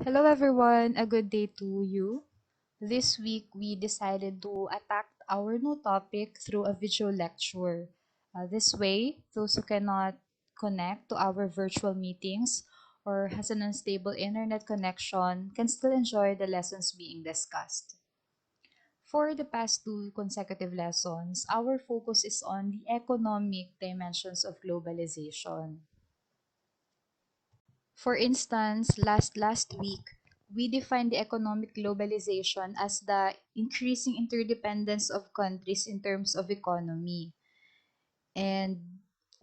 Hello everyone, a good day to you. This week we decided to attack our new topic through a video lecture. This way, those who cannot connect to our virtual meetings or has an unstable internet connection can still enjoy the lessons being discussed. For the past two consecutive lessons, our focus is on the economic dimensions of globalization. For instance, last week, we defined the economic globalization as the increasing interdependence of countries in terms of economy. And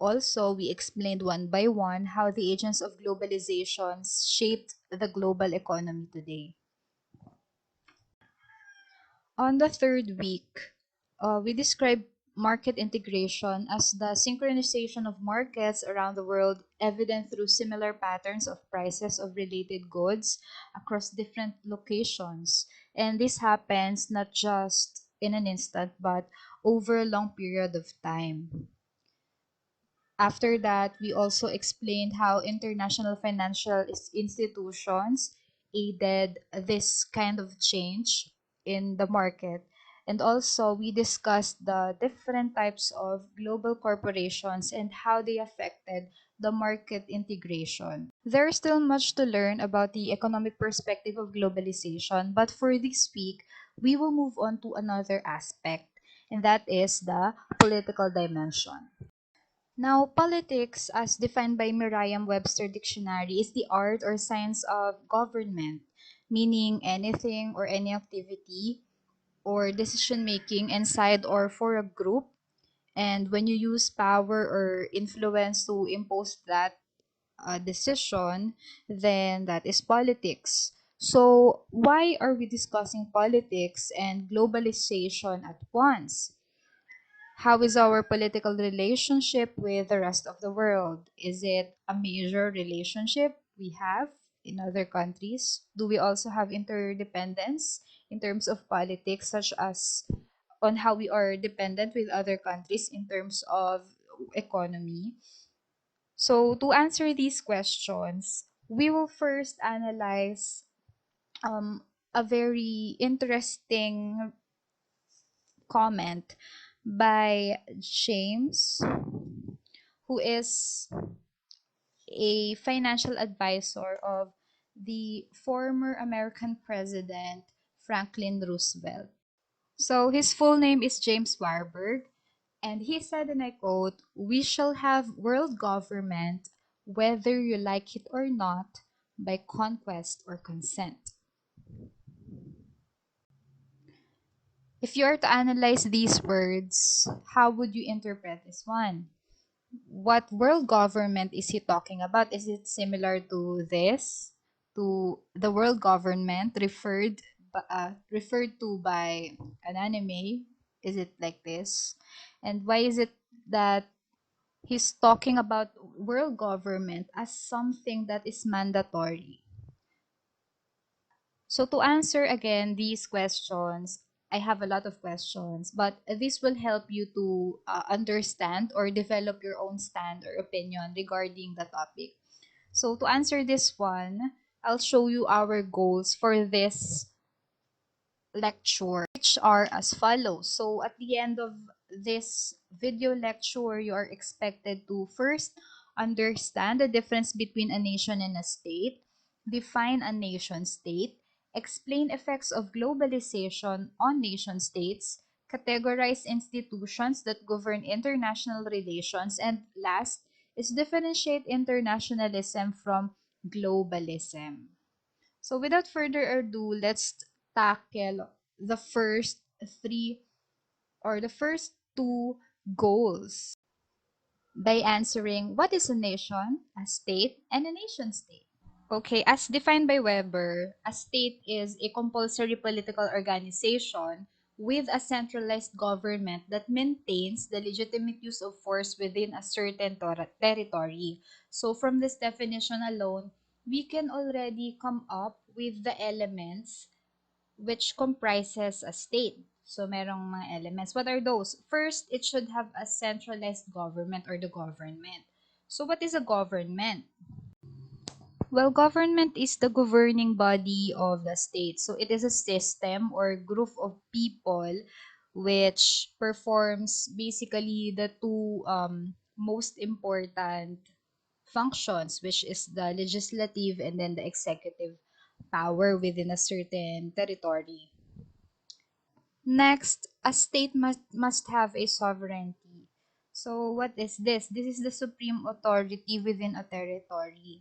also, we explained one by one how the agents of globalization shaped the global economy today. On the third week, we described market integration as the synchronization of markets around the world evident through similar patterns of prices of related goods across different locations. And this happens not just in an instant, but over a long period of time. After that, we also explained how international financial institutions aided this kind of change in the market. And also, we discussed the different types of global corporations and how they affected the market integration. There is still much to learn about the economic perspective of globalization, but for this week, we will move on to another aspect, and that is the political dimension. Now, politics, as defined by Merriam-Webster Dictionary, is the art or science of government, meaning anything or any activity or decision making inside or for a group. And when you use power or influence to impose that decision, then that is politics. So, why are we discussing politics and globalization at once? How is our political relationship with the rest of the world? Is it a major relationship we have in other countries? Do we also have interdependence in terms of politics, such as on how we are dependent with other countries in terms of economy? So, to answer these questions, we will first analyze a very interesting comment by James, who is a financial advisor of the former American President Franklin Roosevelt. So his full name is James Warburg, and he said, and I quote, "We shall have world government whether you like it or not, by conquest or consent." If you are to analyze these words, how would you interpret this one? What world government is he talking about? Is it similar to this, to the world government referred to by an anime? Is it like this? And why is it that he's talking about world government as something that is mandatory? So to answer again these questions, I have a lot of questions, but this will help you to understand or develop your own stand or opinion regarding the topic. So to answer this one, I'll show you our goals for this lecture, which are as follows. So at the end of this video lecture, you are expected to first understand the difference between a nation and a state, define a nation state, explain effects of globalization on nation states, categorize institutions that govern international relations, and last is differentiate internationalism from globalism. So without further ado, let's tackle the first three or the first two goals by answering what is a nation, a state, and a nation state. Okay, as defined by Weber, a state is a compulsory political organization with a centralized government that maintains the legitimate use of force within a certain territory. So from this definition alone, we can already come up with the elements which comprises a state. So merong mga elements. What are those? First, it should have a centralized government or the government. So what is a government? Well, government is the governing body of the state. So it is a system or group of people which performs basically the two most important functions, which is the legislative and then the executive power within a certain territory. Next, a state must have a sovereignty. So what is this? This is the supreme authority within a territory.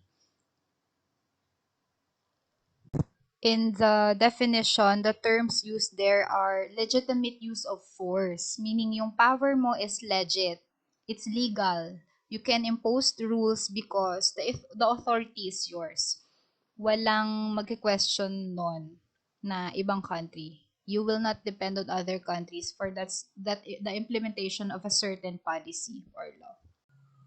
In the definition, the terms used there are legitimate use of force, meaning yung power mo is legit. It's legal. You can impose the rules because the authority is yours. Walang magke-question nun na ibang country. You will not depend on other countries for that the implementation of a certain policy or law.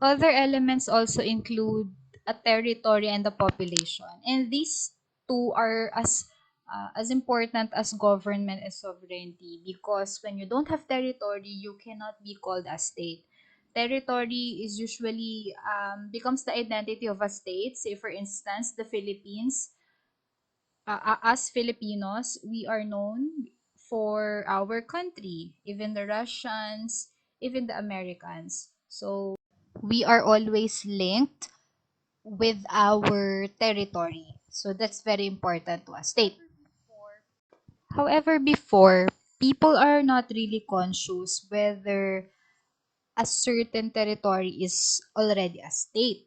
Other elements also include a territory and the population. And these two are as important as government and sovereignty because when you don't have territory, you cannot be called a state. Territory is usually becomes the identity of a state. Say, for instance, the Philippines. As Filipinos, we are known for our country, even the Russians, even the Americans. So we are always linked with our territory. So that's very important to a state. However, before, people are not really conscious whether a certain territory is already a state.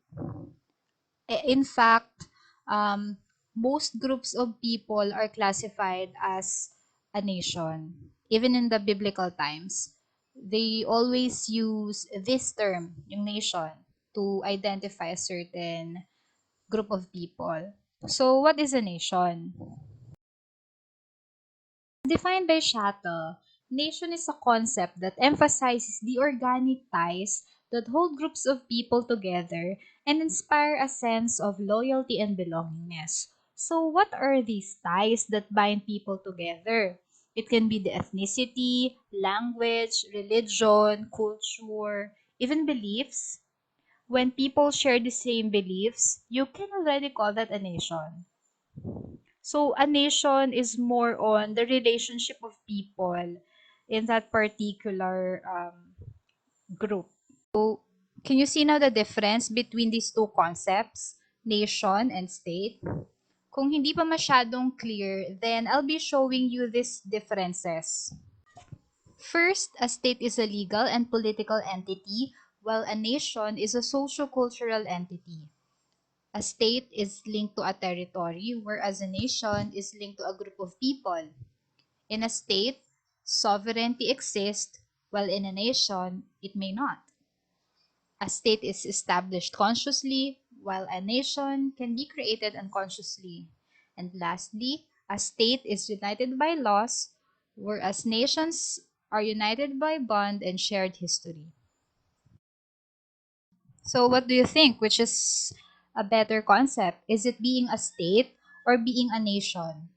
In fact, um, most groups of people are classified as a nation. Even in the biblical times, they always use this term, yung nation, to identify a certain group of people. So, what is a nation? Defined by Shatter, nation is a concept that emphasizes the organic ties that hold groups of people together and inspire a sense of loyalty and belongingness. So, what are these ties that bind people together? It can be the ethnicity, language, religion, culture, even beliefs. When people share the same beliefs, you can already call that a nation. So a nation is more on the relationship of people in that particular group. So can you see now the difference between these two concepts, nation and state? Kung hindi pa masyadong clear, then I'll be showing you these differences. First, a state is a legal and political entity, while a nation is a socio-cultural entity. A state is linked to a territory, whereas a nation is linked to a group of people. In a state, sovereignty exists, while in a nation, it may not. A state is established consciously, while a nation can be created unconsciously. And lastly, a state is united by laws, whereas nations are united by bond and shared history. So, what do you think? Which is a better concept? Is it being a state or being a nation?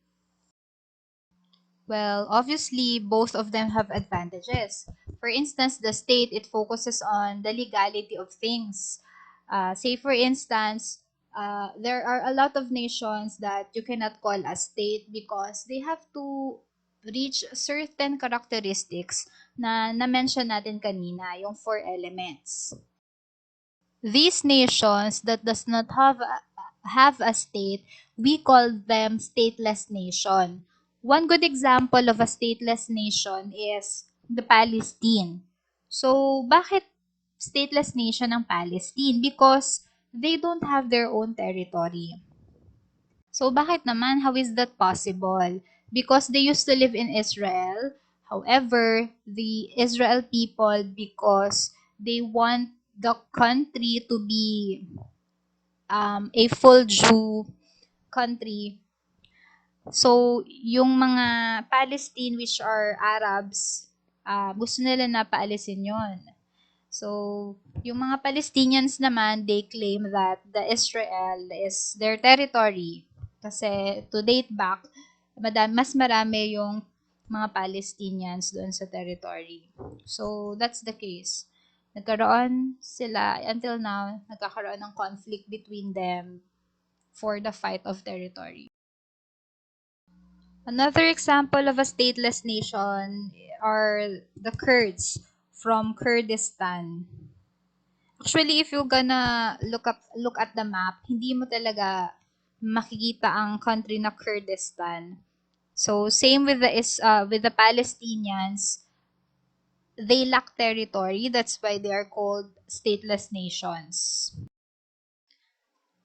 Well, obviously, both of them have advantages. For instance, the state, it focuses on the legality of things. Say, for instance, there are a lot of nations that you cannot call a state because they have to reach certain characteristics na na-mention natin kanina, yung four elements. These nations that does not have a state, we call them stateless nation. One good example of a stateless nation is the Palestine. So, bakit stateless nation ang Palestine? Because they don't have their own territory. So, bakit naman? How is that possible? Because they used to live in Israel. However, the Israel people, because they want the country to be a full Jew country. So, yung mga Palestine, which are Arabs, gusto nila na paalisin yon. So, yung mga Palestinians naman, they claim that the Israel is their territory. Kasi to date back, mas marami yung mga Palestinians doon sa territory. So, that's the case. Nagkaroon sila, until now, nagkakaroon ng conflict between them. for the fight of territory. Another example of a stateless nation are the Kurds from Kurdistan. Actually, if you're gonna look at the map, hindi mo talaga makikita ang country na Kurdistan. So same with the Palestinians, they lack territory. That's why they are called stateless nations.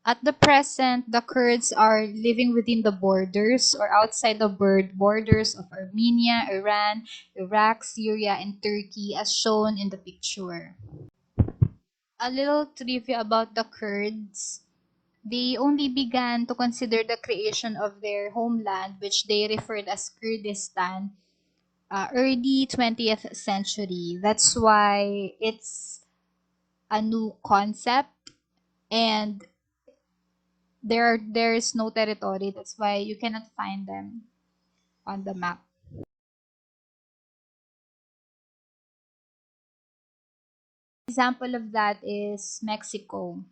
At the present, the Kurds are living within the borders or outside the borders of Armenia, Iran, Iraq, Syria, and Turkey, as shown in the picture. A little trivia about the Kurds. They only began to consider the creation of their homeland, which they referred as Kurdistan, early 20th century. That's why it's a new concept, and there's no territory. That's why you cannot find them on the map. Example of that is Mexico.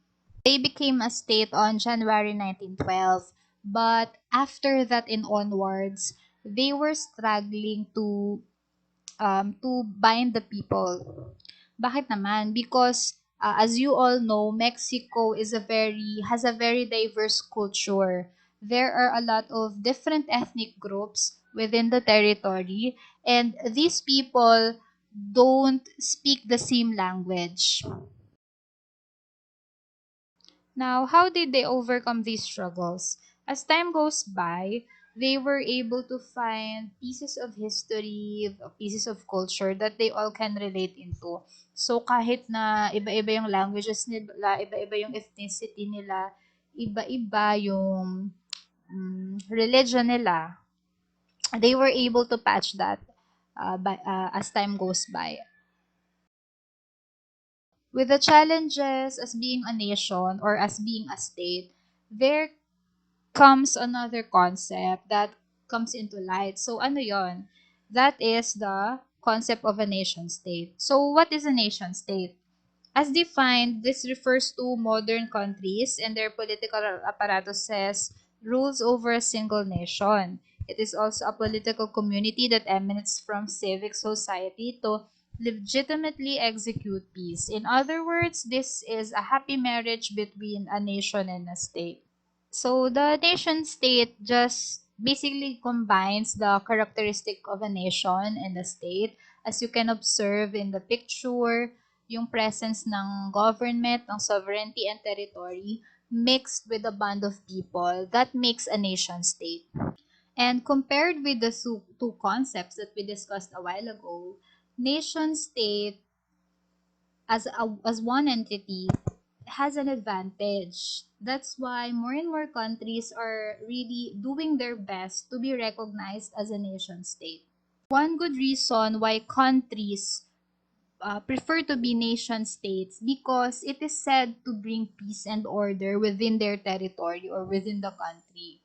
They became a state on January 1912, but after that and onwards, they were struggling to bind the people. Bakit naman? Because as you all know, Mexico has a very diverse culture. There are a lot of different ethnic groups within the territory, and these people don't speak the same language. Now, how did they overcome these struggles? As time goes by, they were able to find pieces of history, pieces of culture that they all can relate into. So, kahit na iba-iba yung languages nila, iba-iba yung ethnicity nila, iba-iba yung religion nila, they were able to patch that as time goes by. With the challenges as being a nation or as being a state, there comes another concept that comes into light. So ano yon? That is the concept of a nation state. So what is a nation state? As defined, this refers to modern countries and their political apparatuses rules over a single nation. It is also a political community that emanates from civic society to legitimately execute peace. In other words, this is a happy marriage between a nation and a state. So the nation state just basically combines the characteristic of a nation and a state. As you can observe in the picture, yung presence ng government, ng sovereignty and territory mixed with a band of people that makes a nation state. And compared with the two concepts that we discussed a while ago, nation state as one entity has an advantage. That's why more and more countries are really doing their best to be recognized as a nation state. One good reason why countries prefer to be nation states because it is said to bring peace and order within their territory or within the country.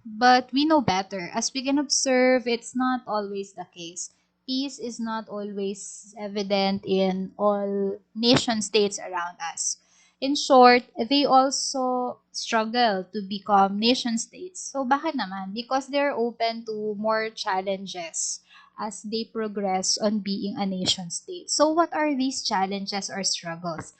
But we know better. As we can observe, it's not always the case. Peace is not always evident in all nation states around us. In short, they also struggle to become nation states. So bakit naman? Because they're open to more challenges as they progress on being a nation state. So what are these challenges or struggles?